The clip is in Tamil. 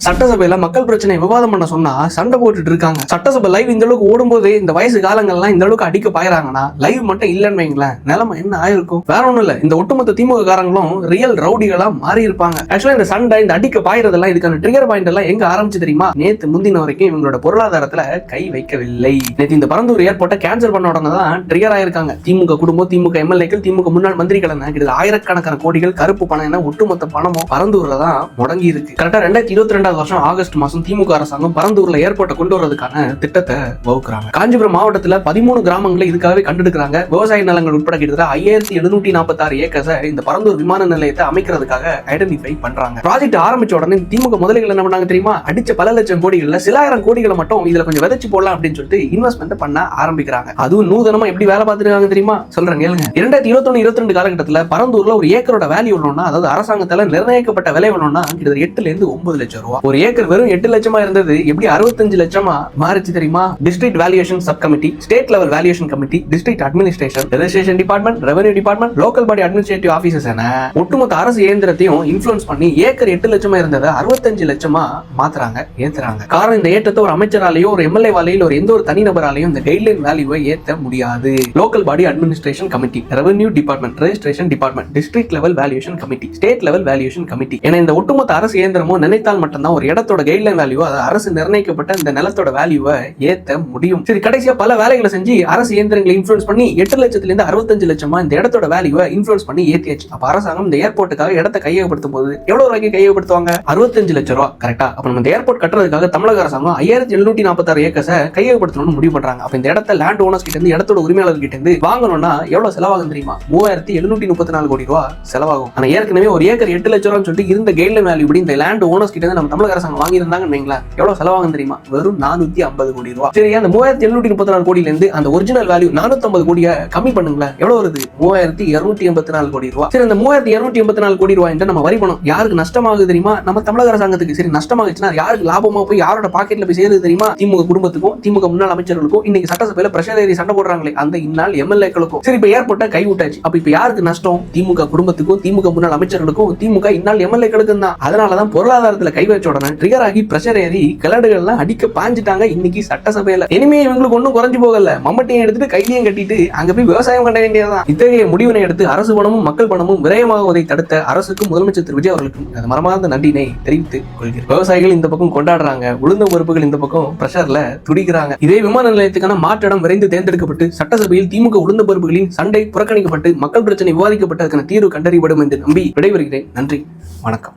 சட்டசபையில மக்கள் பிரச்சனை விவாதம் பண்ண சொன்னா சண்டை போட்டுட்டு இருக்காங்க. சட்டசபை லைவ் இந்த அளவுக்கு ஓடும்போது இந்த வயசு காலங்கள்லாம் இந்த அளவுக்கு அடிக்க பாயறாங்கன்னா லைவ் மட்டும் இல்லன்னு வைங்களேன், நிலைமை என்ன ஆயிருக்கும்? வேற ஒண்ணும் இல்ல, இந்த ஒட்டுமொத்த திமுக காரங்களும் ரியல் ரவுடிகளா மாறி இருப்பாங்க. ஆக்சுவலா இந்த சண்டை, இந்த அடிக்க பாயறதெல்லாம், இதுக்கான ட்ரிகர் பாயிண்ட் எல்லாம் எங்க ஆரம்பிச்சு தெரியுமா? நேத்து முந்தின வரைக்கும் இவங்களோட பொருளாதாரத்துல கை வைக்கவில்லை. நேத்து இந்த பரந்தூர் ஏர்போர்ட்டை கேன்சல் பண்ண உடனே தான் ட்ரிகர் ஆயிருக்காங்க. திமுக குடும்பம், திமுக எம்எல்ஏக்கள், திமுக முன்னாள் மந்திரிகள் கிட்ட ஆயிரக்கணக்கான கோடிகள் கருப்பு பணம் என்ன ஒட்டுமொத்த பணமும் பரந்தூர்ல தான் முடங்கி இருக்கு. கரெக்டா 2022 வருஷம் ஆகஸ்ட் மாசம் திமுக அரசாங்கம் பரந்தூர்ல ஏர்போர்ட்டை கொண்டு வரதுக்கான திட்டத்தை வகுக்கிறாங்க. காஞ்சிபுரம் மாவட்டத்துல 13 கிராமங்களை இதுக்காகவே கண்டெடுக்கிறாங்க. விவசாய நிலங்கள் உட்பட கிட்டத்தட்ட 5746 ஏக்கர்ஸ் இந்த பரந்தூர் விமான நிலையத்தை அமைக்கிறதுக்காக ஐடென்டிஃபை பண்றாங்க. ப்ராஜெக்ட் ஆரம்பிச்ச உடனே திமுக முதலிகள் என்ன பண்ணாங்க தெரியுமா? அடிச்ச பல லட்சம் கோடிகள்ல சில ஆயிரம் கோடிகளை மட்டும் இதுல கொஞ்சம் விதைச்சு போடலாம் அப்படின்னு சொல்லிட்டு இன்வெஸ்ட்மெண்ட் பண்ண ஆரம்பிக்கிறாங்க. அதுவும் நூதனமா எப்படி வேலை பார்த்துருக்காங்க தெரியுமா? சொல்றேன் கேளுங்க. 2021-22 காலகட்டத்தில் பரந்தூர்ல ஒரு ஏக்கரோட வேல்யூ வேணும்னா, அதாவது அரசாங்கத்தால நிர்ணயிக்கப்பட்ட விலை வேணும்னா கிட்டத்தட்ட 8 ல இருந்து 9 லட்சம் ரூபாய். ஒரு ஏக்கர் வெறும் 8 லட்சமா இருந்தது எப்படி 65 லட்சமா மாறிச்சு தெரியுமா? District valuation sub committee, state level valuation committee, district administration, registration department, revenue department, local body administrative officers என ஒட்டுமொத்த அரசு இயந்திரத்தையும் இன்ஃப்ளூயன்ஸ் பண்ணி ஏக்கர் 8 லட்சமா இருந்ததை 65 லட்சமா மாத்துறாங்க, ஏத்துறாங்க. காரணம், இந்த ஏற்றத்தை ஒரு அமைச்சராலேயோ ஒரு எம்எல்ஏ வாலையோ ஒரு எந்த ஒரு தனிநபராலையும் இந்த கைட்லைன் வேல்யூவை ஏற்ற முடியாது. Local body administration committee, revenue department, registration department, district level valuation committee, state level valuation committee என இந்த ஒட்டுமொத்த அரசு இயந்திரமும் நினைத்தால் மட்டும்தான் ஒரு இடத்தோட கைட்லைன் வேல்யூ, அரசு நிர்ணயிக்கப்பட்ட இந்த நிலத்தோட வேல்யூவை ஏத்த முடியும். சரி, கடைசியா பல வேலைகளை செஞ்சு அரசு இயந்திரங்களை இன்ஃப்ளூயன்ஸ் பண்ணி 8 லட்சத்துல இருந்து 65 லட்சமா இந்த இடத்தோட வேல்யூவை இன்ஃப்ளூயன்ஸ் பண்ணி ஏத்தியாச்சு. அப்ப அரசாங்கம் இந்த ஏர்போர்ட்டுக்காக இடத்தை கையகப்படுத்தும் போது எவ்வளவு ரூபாய்க்கு கையகப்படுத்துவாங்க? 65 லட்சம் ரூபாய். கரெக்டா? அப்ப நம்ம இந்த ஏர்போர்ட் கட்டுறதுக்காக தமிழக அரசாங்கம் 5746 ஏக்கர்ஸை கையகப்படுத்தணும்னு முடிவு பண்றாங்க. அப்ப இந்த இடத்த லேண்ட் ஓனர்ஸ் கிட்ட இருந்து, இடத்தோட உரிமையாளர் கிட்ட இருந்து வாங்கணும்னா எவ்வளவு செலவாகும் தெரியுமா? 3734 கோடி ரூபாய் செலவாகும். ஆனா ஏற்கனவே ஒரு ஏக்கர் 8 லட்சம் ரூபாய் சொல்லிட்டு இருந்த கைட்லைன் வேல்யூ இப்படி இந்த லேண்ட் ஓனர்ஸ் கிட்ட இருந்து நம்ம தமிழக அரசாங்கம் வாங்கி இருந்தாங்கன்னு வைங்களேன், எவ்வளவு செலவாகும் தெரியுமா? வெறும் 450 கோடி ரூபாய். சரி, அந்த 3734 கோடியில இருந்து அந்த ஒரிஜினல் வேல்யூ 450 கோடியை கம்மி பண்ணுங்களேன், எவ்வளவு வருது? 3284 கோடி ரூபாய். சரி, அந்த 3284 கோடி ரூபாய் நம்ம வரி பணம் யாருக்கு நஷ்டமாகுது தெரியுமா? நம்ம தமிழக அரசாங்கத்துக்கு. சரி, நஷ்டமாகுச்சுன்னா யாருக்கு லாபமா போய் யாரோட பாக்கெட்ல போய் சேருது தெரியுமா? திமுக குடும்பத்துக்கும், திமுக முன்னாள் அமைச்சர்களுக்கும், இன்னைக்கு சட்டசபையில பிரஷர் ஏறி சண்டை போடுறாங்களே அந்த இந்நாள் எம்எல்ஏக்களுக்கும். சரி, இப்ப ஏர்போர்ட்டை கை விட்டாச்சு. அப்ப இப்ப யாருக்கு நஷ்டம்? திமுக குடும்பத்துக்கும், திமுக முன்னாள் அமைச்சர்களுக்கும், திமுக இந்நாள் எம்எல்ஏக்களுக்கும் தான். அதனாலதான் பொருளாதாரத்துல கை வச்ச உடனே ட்ரிகர் ஆகி பிரஷர் ஏறி கிளடுகள்லாம் அடிக்க பாஞ்சிட்டாங்க இன்னைக்கு சட்டசபையில. இனிமே இவங்களுக்கு ஒன்னும் குறைஞ்சு போகல, மம்மட்டியை எடுத்துட்டு கையிலையும் கட்டிட்டு அங்க போய் விவசாயம் பண்ண வேண்டியதுதான். இத்தகைய முடிவினை எடுத்து அரசு பணமும் மக்கள் பணமும் விரயமாகுவதை தடுத்த அரசுக்கும் முதலமைச்சர் திரு விஜய் அவர்களுக்கும் மனமார்ந்த நன்றினை தெரிவித்துக் கொள்கிறேன். விவசாயிகள் இந்த பக்கம் கொண்டாடுறாங்க, உளுந்த பொறுப்புகள் இந்த பக்கம் பிரஷர்ல துடிக்கிறாங்க. இதே விமான நிலையத்துக்கான மாற்றிடம் விரைந்து தேர்ந்தெடுக்கப்பட்டு சட்டசபையில் திமுக உளுந்த பொறுப்புகளின் சண்டை புறக்கணிக்கப்பட்டு மக்கள் பிரச்சனை விவாதிக்கப்பட்டு அதற்கான தீர்வு கண்டறியப்படும் என்று நம்பி விடைபெறுகிறேன். நன்றி, வணக்கம்.